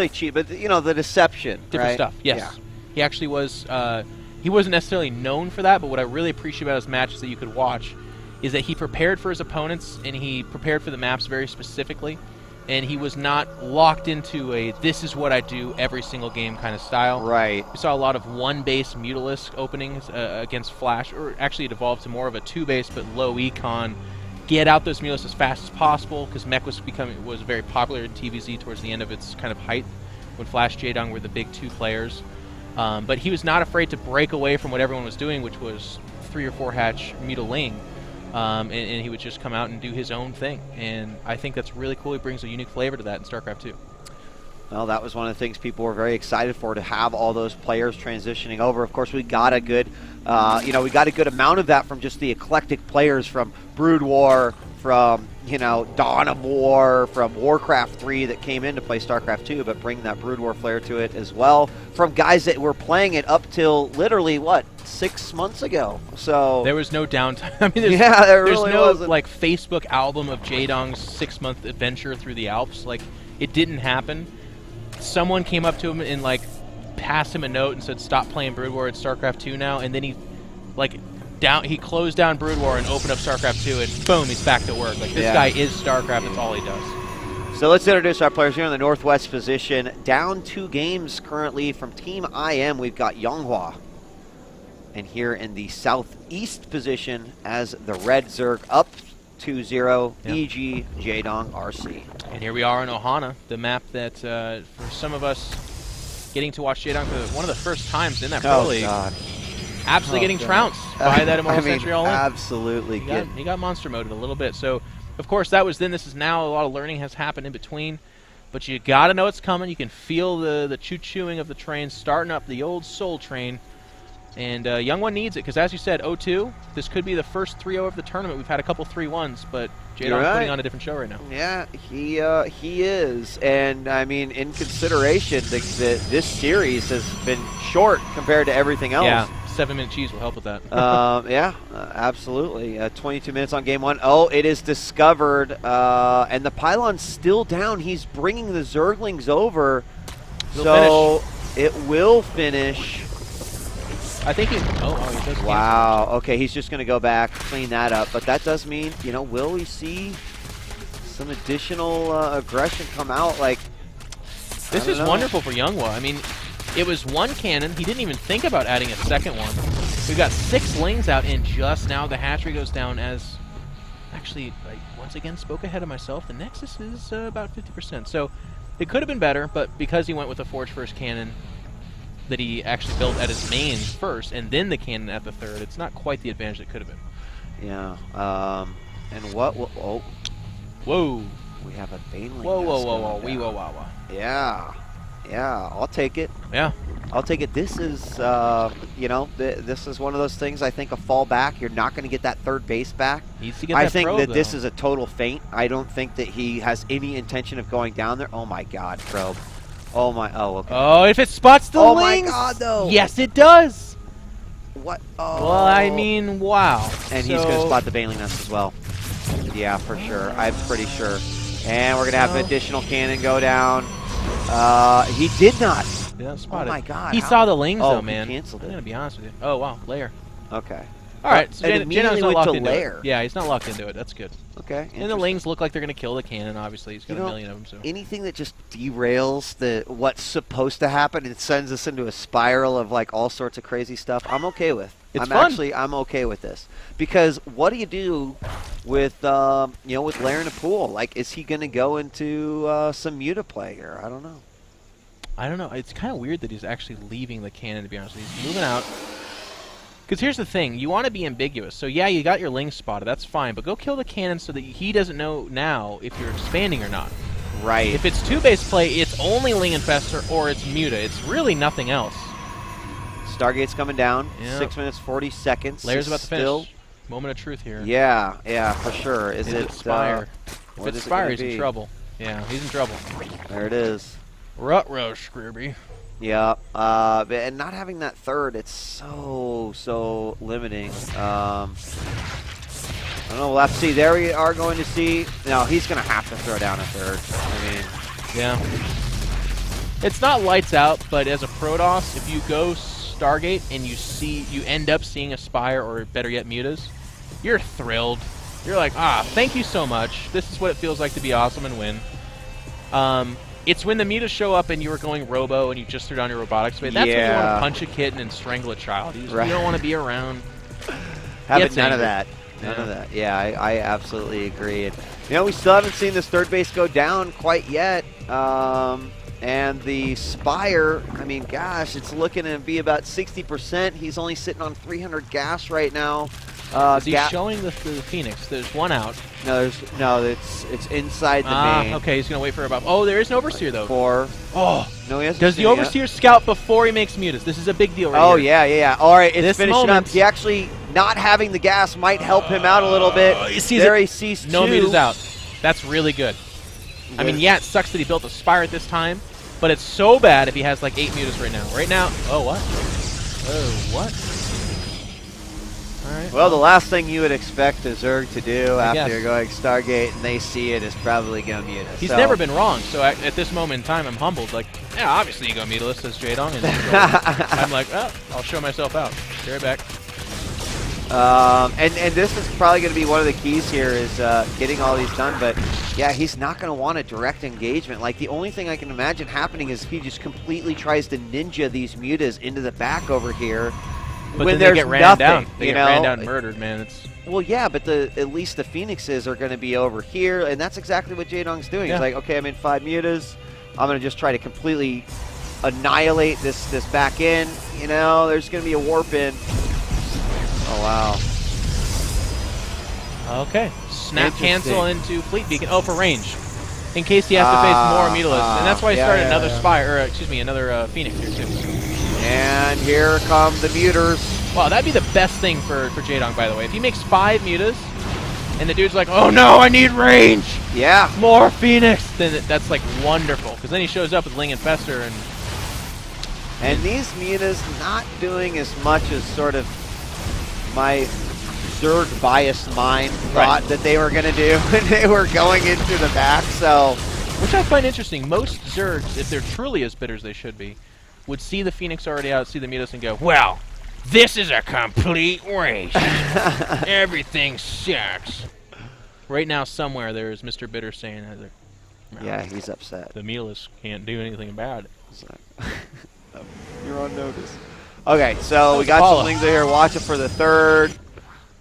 cheap, but you know, the deception. Different right? stuff. Yes, Yeah. he actually was. He wasn't necessarily known for that, but what I really appreciate about his matches that you could watch is that he prepared for his opponents and he prepared for the maps very specifically, and he was not locked into a "this is what I do every single game" kind of style. Right. We saw a lot of one-base Mutalisk openings against Flash, or actually it evolved to more of a two-base but low econ. Get out those Mutalisks as fast as possible, because Mech was very popular in TVZ towards the end of its kind of height when Flash Jaedong were the big two players. But he was not afraid to break away from what everyone was doing, which was 3 or 4 hatch Mutaling. And he would just come out and do his own thing. And I think that's really cool. He brings a unique flavor to that in StarCraft 2. Well, that was one of the things people were very excited for, to have all those players transitioning over. Of course, we got a good, we got a good amount of that from just the eclectic players from Brood War, from, Dawn of War, from Warcraft 3 that came in to play StarCraft 2, but bring that Brood War flair to it as well. From guys that were playing it up till literally, 6 months ago. So there was no downtime. I mean, there's no wasn't. like Facebook album of Jaedong's 6-month adventure through the Alps. Like, it didn't happen. Someone came up to him and passed him a note and said, "Stop playing Brood War at StarCraft 2 now." And then he closed down Brood War and opened up StarCraft 2, and boom, he's back to work. Like, this guy is StarCraft. That's all he does. So let's introduce our players here in the Northwest position. Down 2 games currently from Team IM. We've got YongHwa. And here in the Southeast position as the Red Zerg, up 2-0, EG, Jaedong, RC. And here we are in Ohana, the map that, for some of us, getting to watch Jaedong for one of the first times in that Pro League. God. Absolutely getting trounced by that Immortal Century all in. Absolutely. He got monster moded a little bit. So, of course, that was then. This is now. A lot of learning has happened in between. But you got to know it's coming. You can feel the choo-chooing of the train starting up, the old Soul Train. And YongHwa needs it, because as you said, 0-2, this could be the first 3-0 of the tournament. We've had a couple 3-1s, but Jaedong's putting on a different show right now. Yeah, he is. And, I mean, in consideration, this series has been short compared to everything else. Yeah, 7-minute cheese will help with that. Absolutely. 22 minutes on game 1. Oh, it is discovered, and the pylon's still down. He's bringing the Zerglings over, so it will finish. I think he does. Wow. Okay, he's just going to go back, clean that up. But that does mean, will we see some additional aggression come out? This is wonderful for YongHwa. I mean, it was 1 cannon. He didn't even think about adding a second one. We've got 6 lings out, and just now the hatchery goes down as... Actually, once again, spoke ahead of myself. The Nexus is about 50%. So it could have been better, but because he went with a Forge First cannon that he actually built at his main first, and then the cannon at the third, it's not quite the advantage it could have been. Yeah. And what will... Oh. Whoa. We have a Baneling. Whoa. Yeah. Yeah, I'll take it. Yeah. I'll take it. This is, this is one of those things, I think, a fallback. You're not going to get that third base back. Needs to get I that think probe, that though. this is a total feint. I don't think that he has any intention of going down there. Oh, my God, probe. Oh, okay. Oh, if it spots the lings. My God, though. Yes, it does. What? Oh. Well, I mean, wow. And he's going to spot the Baneling Nest as well. Yeah, for sure. I'm pretty sure. And we're going to have an additional cannon go down. He did not. Yeah, spot it. Oh, my God. He saw the lings, though, man. He canceled it. I'm going to be honest with you. Oh, wow. Layer. Okay. All right. So and immediately went to into layer. it. Yeah, he's not locked into it. That's good. Okay. And the lings look like they're going to kill the cannon, obviously. He's got a million of them. So anything that just derails what's supposed to happen and sends us into a spiral of all sorts of crazy stuff, I'm okay with. I'm okay with this. Because what do you do with with Lair in a pool? Is he going to go into some Mutaplay here? I don't know. It's kind of weird that he's actually leaving the cannon, to be honest with you. He's moving out. Because here's the thing. You want to be ambiguous. So, yeah, you got your lings spotted. That's fine. But go kill the cannon so that he doesn't know now if you're expanding or not. Right. If it's 2-base play, it's only Ling Infestor or it's Muta. It's really nothing else. Stargate's coming down. 6 minutes, 40 seconds. Layer's about to finish. Moment of truth here. Yeah, for sure. Is it Spire? If it's Spire, he's in trouble. Yeah, he's in trouble. There it is. Ruh-roh, Scrooby. Yeah, and not having that third, it's so limiting. I don't know, we'll have to see. There we are going to see. No, he's going to have to throw down a third. I mean, yeah. It's not lights out, but as a Protoss, if you go Stargate and you end up seeing a Spire or better yet Mutas, you're thrilled. You're like, thank you so much. This is what it feels like to be awesome and win. It's when the Mutas show up and you were going Robo and you just threw down your robotics way. That's when you want to punch a kitten and strangle a child. You don't want to be around. None of that. None of that. Yeah, I absolutely agree. And, we still haven't seen this third base go down quite yet. And the Spire, I mean, gosh, it's looking to be about 60%. He's only sitting on 300 gas right now. Is he showing the Phoenix? There's one out. No, it's inside the main. Okay, he's gonna wait for about. Oh, there is an Overseer though. 4. Oh, no, he hasn't. Does the Overseer scout before he makes Mutas? This is a big deal, right here. Yeah. All right, it's this finishing up. He actually not having the gas might help him out a little bit. He sees there. He sees no 2. Mutas out. That's really good. I mean, yeah, it sucks that he built a Spire at this time, but it's so bad if he has like 8 Mutas right now. Right now, what? Alright. Well, the last thing you would expect a Zerg to do after guess. going Stargate and they see it is probably go Mutas. He's never been wrong, so at this moment in time, I'm humbled. Like, yeah, obviously you go Mutalist, says Jaedong, and I'm like, I'll show myself out. Be right back. And this is probably going to be one of the keys here is getting all these done. But, yeah, he's not going to want a direct engagement. Like, the only thing I can imagine happening is he just completely tries to ninja these Mutas into the back over here. But when then they get ran down. They get ran down and murdered, man. Well, yeah, but at least the Phoenixes are going to be over here, and that's exactly what Jaedong's doing. Yeah. He's like, okay, I'm in 5 Mutas. I'm going to just try to completely annihilate this back in. There's going to be a warp in. Oh, wow. Okay. Snap cancel into Fleet Beacon. Oh, for range. In case he has to face more Mutalisks. And that's why he started another Spire, another Phoenix here, too. And here come the Muters. Wow, that'd be the best thing for Jaedong, by the way. If he makes 5 Mutas, and the dude's like, oh no, I need range! Yeah. More Phoenix! Then that's like wonderful, because then he shows up with Ling and Fester, and these Mutas not doing as much as sort of my Zerg biased mind thought that they were going to do when they were going into the back, so... Which I find interesting. Most Zergs, if they're truly as bitter as they should be, would see the Phoenix already out, see the Mutas, and go, well, this is a complete waste. Everything sucks. Right now, somewhere, there's Mr. Bitter saying, yeah, he's upset. The Mutas can't do anything about it. You're on notice. Okay, so we got some things here. Watch it for the third.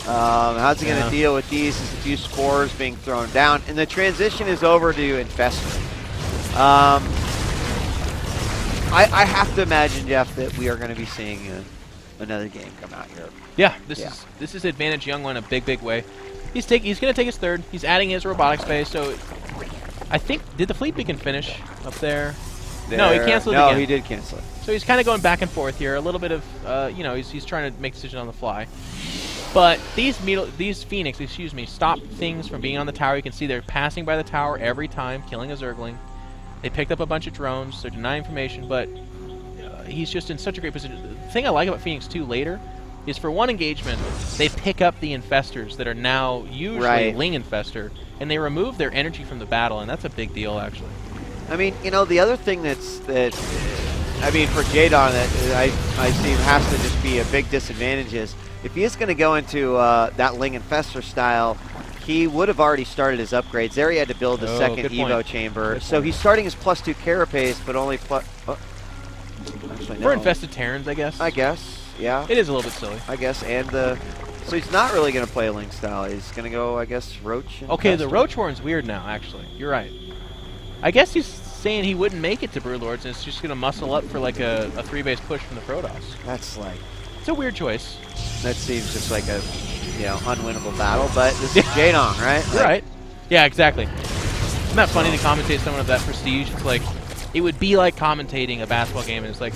How's he going to deal with these? There's a few spores being thrown down. And the transition is over to Infestor. I have to imagine, Jeff, that we are going to be seeing another game come out here. Yeah, this is advantage YongHwa in a big way. He's going to take his third. He's adding his robotics base. So I think did the Fleet Beacon finish up there? No, he canceled it again. No, he did cancel it. So he's kind of going back and forth here. A little bit of he's trying to make decisions on the fly. But these Phoenix, stop things from being on the tower. You can see they're passing by the tower every time, killing a Zergling. They picked up a bunch of drones. They're denying information, but he's just in such a great position. The thing I like about Phoenix 2 later is for one engagement, they pick up the Infestors that are now usually Ling Infestor, and they remove their energy from the battle, and that's a big deal, actually. I mean, the other thing for Jaedong that I see has to just be a big disadvantage is if he is going to go into that Ling Infestor style, he would have already started his upgrades. There he had to build the second Evo chamber. So he's starting his +2 carapace, but only plus... actually, no. For infested Terrans, I guess. I guess, yeah. It is a little bit silly. I guess, and so he's not really going to play a Ling style. He's going to go, I guess, Roach. Okay, the Roach Horn's weird now, actually. You're right. I guess he's saying he wouldn't make it to Broodlords, and it's just going to muscle up for like a 3-base push from the Protoss. That's like... It's a weird choice. That seems just like a, unwinnable battle, but this is Jaedong, right? You're right. Yeah, exactly. Isn't that funny to commentate someone of that prestige? It's like, it would be like commentating a basketball game, and it's like,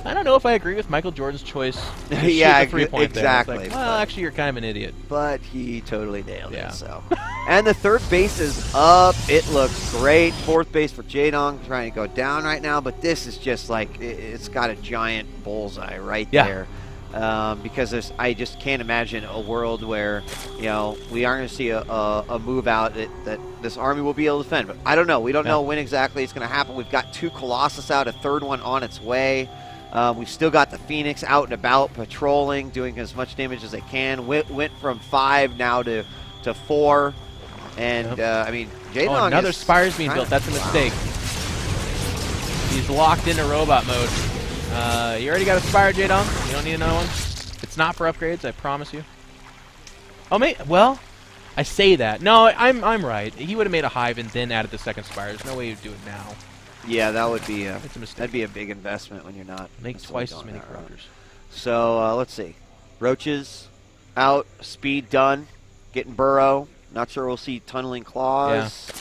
I don't know if I agree with Michael Jordan's choice to shoot the 3-point exactly. There. It's like, well, actually, you're kind of an idiot. But he totally nailed it, so. And the third base is up. It looks great. Fourth base for Jaedong, trying to go down right now, but this is just like, it's got a giant bullseye right there. because I just can't imagine a world where, you know, we aren't going to see a move out that this army will be able to defend. But I don't know. We don't know when exactly it's going to happen. We've got 2 Colossus out, a 3rd one on its way. We've still got the Phoenix out and about, patrolling, doing as much damage as they can. Went from 5 now to 4. And, I mean, Jaedong another Spire's being built. That's a mistake. He's locked into robot mode. You already got a Spire, Jaedong. You don't need another one. It's not for upgrades, I promise you. Oh, well, I say that. No, I'm right. He would have made a Hive and then added the 2nd Spire. There's no way you'd do it now. Yeah, that would be a mistake. That'd be a big investment when you're not. Make twice as many Corruptors. So let's see. Roaches out, speed done, getting Burrow. Not sure we'll see Tunneling Claws.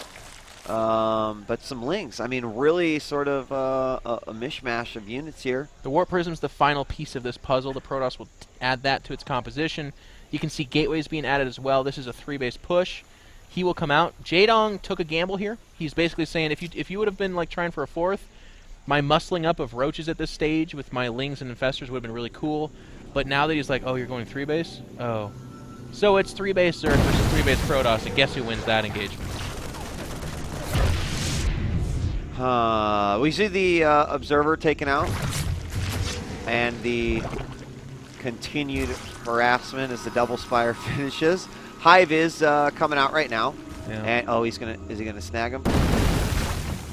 Yeah. But some links. I mean, really sort of a mishmash of units here. The Warp Prism's the final piece of this puzzle. The Protoss will add that to its composition. You can see gateways being added as well. This is a 3-base push. He will come out. Jaedong took a gamble here. He's basically saying if you would have been like trying for a 4th, my muscling up of roaches at this stage with my lings and infestors would have been really cool. But now that he's like, oh, you're going 3-base? Oh. So it's 3-base Zerg versus 3-base Protoss, and guess who wins that engagement? We see the Observer taken out, and the continued harassment as the double Spire finishes. Hive is coming out right now, and is he gonna snag him?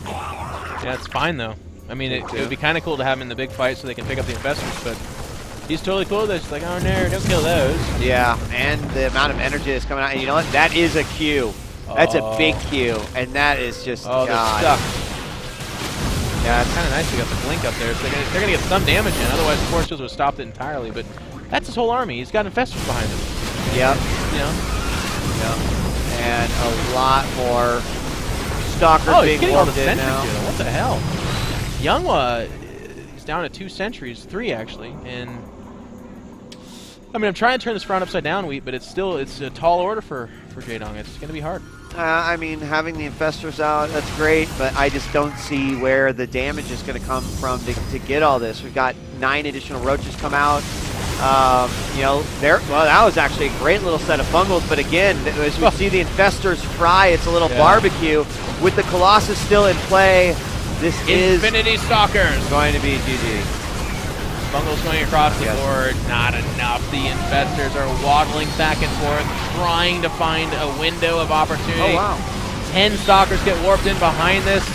Yeah, it's fine though. I mean, it would be kind of cool to have him in the big fight so they can pick up the infestors, but he's totally cool with this. He's like, oh no, don't kill those. Yeah, and the amount of energy that's coming out, and you know what? That is a Q. That's a big Q, and that is just they're stuck. Yeah, it's kind of nice we got the blink up there, so they're gonna get some damage in. Otherwise, the Force Shields would have stopped it entirely. But that's his whole army. He's got infestors behind him. Yep. You know. Yep. And a lot more Stalkers being getting all the warped in sentries now. here. What the hell? YongHwa is down to 2 sentries, 3 actually, and I mean I'm trying to turn this front upside down, Wheat, but it's a tall order for Jaedong. It's going to be hard. I mean, having the infestors out, that's great, but I just don't see where the damage is going to come from to get all this. We've got 9 additional roaches come out. You know, that was actually a great little set of bungles, but again, as we see the infestors fry, it's a little barbecue. With the Colossus still in play, this Infinity Stalkers going to be GG. Bungles going across the board, not enough. The infestors are waddling back and forth, trying to find a window of opportunity. Oh, wow. 10 Stalkers get warped in behind this,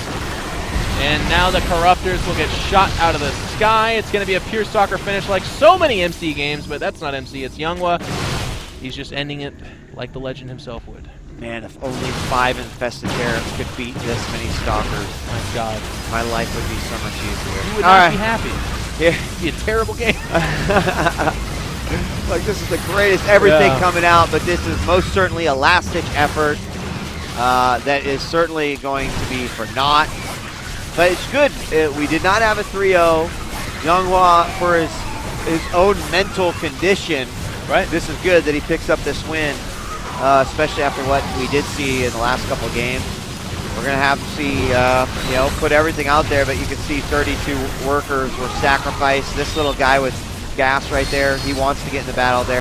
and now the Corruptors will get shot out of the sky. It's going to be a pure Stalker finish like so many MC games, but that's not MC, it's YongHwa. He's just ending it like the legend himself would. Man, if only 5 infested Terrans could beat this many Stalkers. My God. My life would be so much easier. You would not be happy. Yeah. It'd be a terrible game. Like, this is the greatest everything coming out, but this is most certainly a last-ditch effort that is certainly going to be for naught. But it's good. We did not have a 3-0. YongHwa, for his own mental condition, right? This is good that he picks up this win, especially after what we did see in the last couple of games. We're going to have to see, you know, put everything out there, but you can see 32 workers were sacrificed. This little guy with gas right there, he wants to get in the battle there.